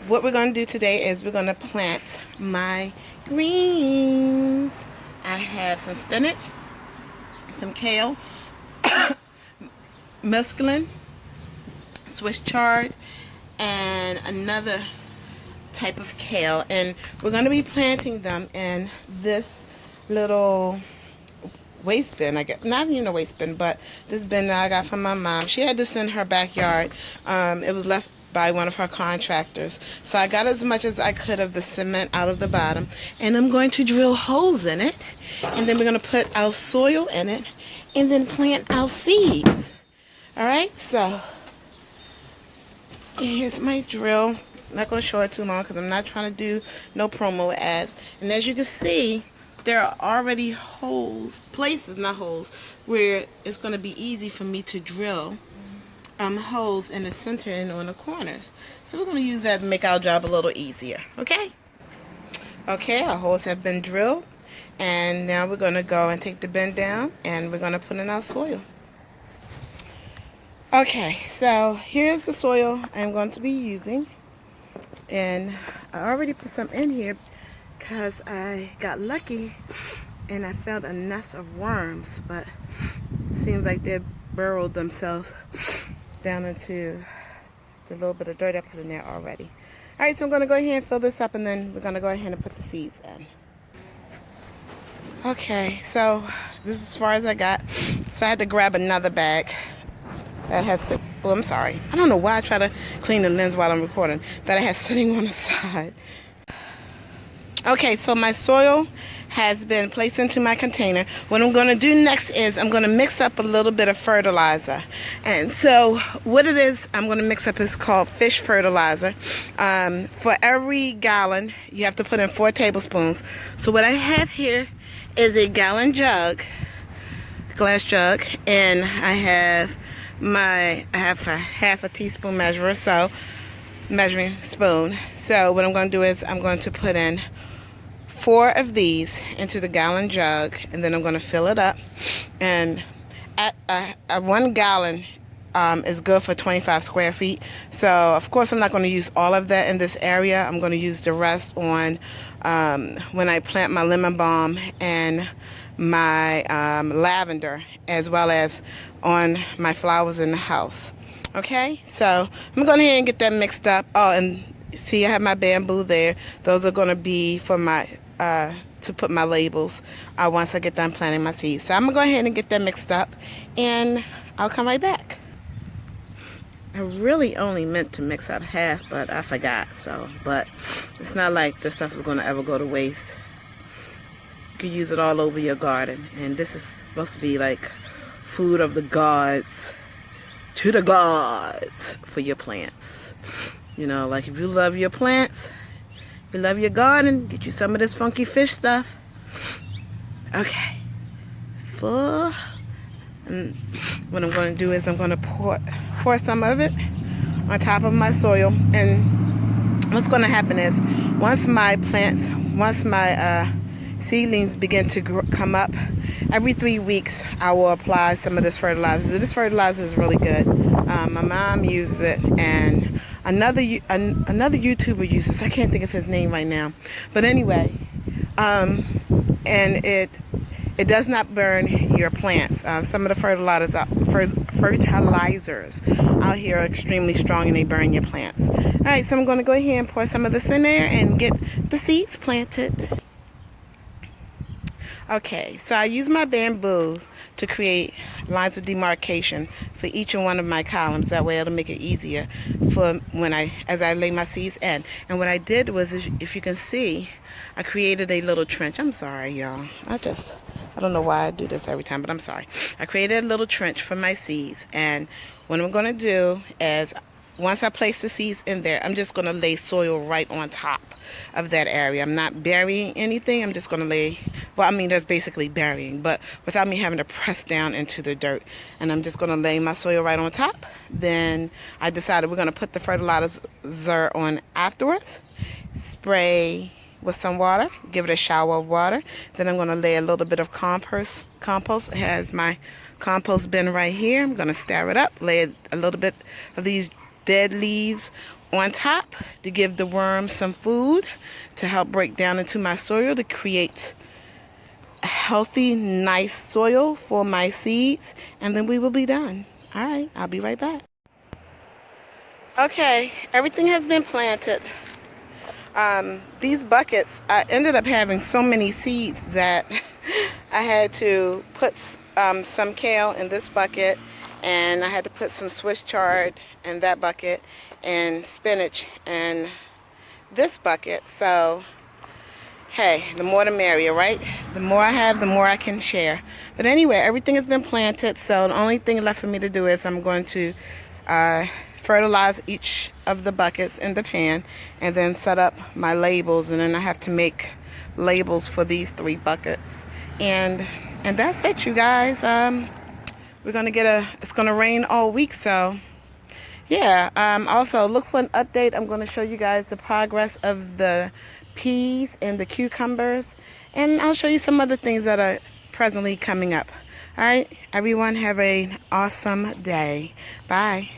what we're going to do today is we're going to plant my greens. I have some spinach, some kale, mesclun, Swiss chard, and another type of kale. And we're going to be planting them in this little waste bin. I get not even a waste bin, but this bin that I got from my mom. She had this in her backyard. It was left by one of her contractors. So I got as much as I could of the cement out of the bottom, and I'm going to drill holes in it, and then we're going to put our soil in it and then plant our seeds. Alright, so here's my drill. I'm not going to show it too long because I'm not trying to do no promo ads. And as you can see, there are already holes, places, not holes, where it's going to be easy for me to drill holes in the center and on the corners. So we're going to use that to make our job a little easier. Okay, our holes have been drilled, and now we're going to go and take the bin down, and we're going to put in our soil. Okay, so here's the soil I'm going to be using, and I already put some in here because I got lucky and I found a nest of worms, but it seems like they burrowed themselves down into the little bit of dirt I put in there already. Alright, so I'm going to go ahead and fill this up, and then we're going to go ahead and put the seeds in. Okay, so this is as far as I got. So I had to grab another bag that has, oh, I'm sorry. I don't know why I try to clean the lens while I'm recording. That I had sitting on the side. Okay, so my soil has been placed into my container. What I'm going to do next is I'm going to mix up a little bit of fertilizer. And so what it is I'm going to mix up is called fish fertilizer. For every gallon, you have to put in 4 tablespoons. So what I have here is a gallon jug, glass jug, and I have a half a teaspoon measuring spoon. So what I'm going to do is I'm going to put in 4 of these into the gallon jug, and then I'm going to fill it up. And at 1 gallon is good for 25 square feet. So of course I'm not going to use all of that in this area. I'm going to use the rest on when I plant my lemon balm and my lavender, as well as on my flowers in the house. Okay, so I'm going ahead and get that mixed up. Oh, and see, I have my bamboo there. Those are going to be for my to put my labels once I get done planting my seeds. So I'm gonna go ahead and get that mixed up, and I'll come right back. I really only meant to mix up half, but I forgot. But it's not like this stuff is gonna ever go to waste. You can use it all over your garden, and this is supposed to be like food of the gods, to the gods, for your plants. You know, like if you love your plants, you love your garden, get you some of this funky fish stuff. Okay, full. And what I'm going to do is I'm going to pour some of it on top of my soil. And what's going to happen is once my seedlings begin to come up, every 3 weeks I will apply some of this fertilizer. This fertilizer is really good. My mom uses it, and another YouTuber uses. I can't think of his name right now, but anyway, and it does not burn your plants. Some of the fertilizers out here are extremely strong, and they burn your plants. All right, so I'm going to go ahead and pour some of this in there and get the seeds planted. Okay, so I use my bamboo to create lines of demarcation for each and one of my columns. That way it'll make it easier for as I lay my seeds in. And what I did was, if you can see, I created a little trench. I'm sorry, y'all. I don't know why I do this every time, but I'm sorry. I created a little trench for my seeds. And what I'm going to do is, once I place the seeds in there, I'm just going to lay soil right on top of that area. I'm not burying anything. I'm just going to lay, well, I mean, that's basically burying, but without me having to press down into the dirt. And I'm just going to lay my soil right on top. Then I decided we're going to put the fertilizer on afterwards. Spray with some water. Give it a shower of water. Then I'm going to lay a little bit of compost. It has my compost bin right here. I'm going to stir it up. Lay a little bit of these dead leaves on top to give the worms some food to help break down into my soil to create a healthy, nice soil for my seeds, and then we will be done. All right, I'll be right back. Okay, everything has been planted. These buckets, I ended up having so many seeds that I had to put some kale in this bucket, and I had to put some Swiss chard in that bucket, and spinach in this bucket. So hey, the more the merrier, right? The more I have, the more I can share. But anyway, everything has been planted, so the only thing left for me to do is I'm going to fertilize each of the buckets in the pan, and then set up my labels, and then I have to make labels for these 3 buckets, and that's it, you guys. We're gonna get it's gonna rain all week, so yeah. Also look for an update. I'm gonna show you guys the progress of the peas and the cucumbers, and I'll show you some other things that are presently coming up. All right, everyone, have an awesome day. Bye.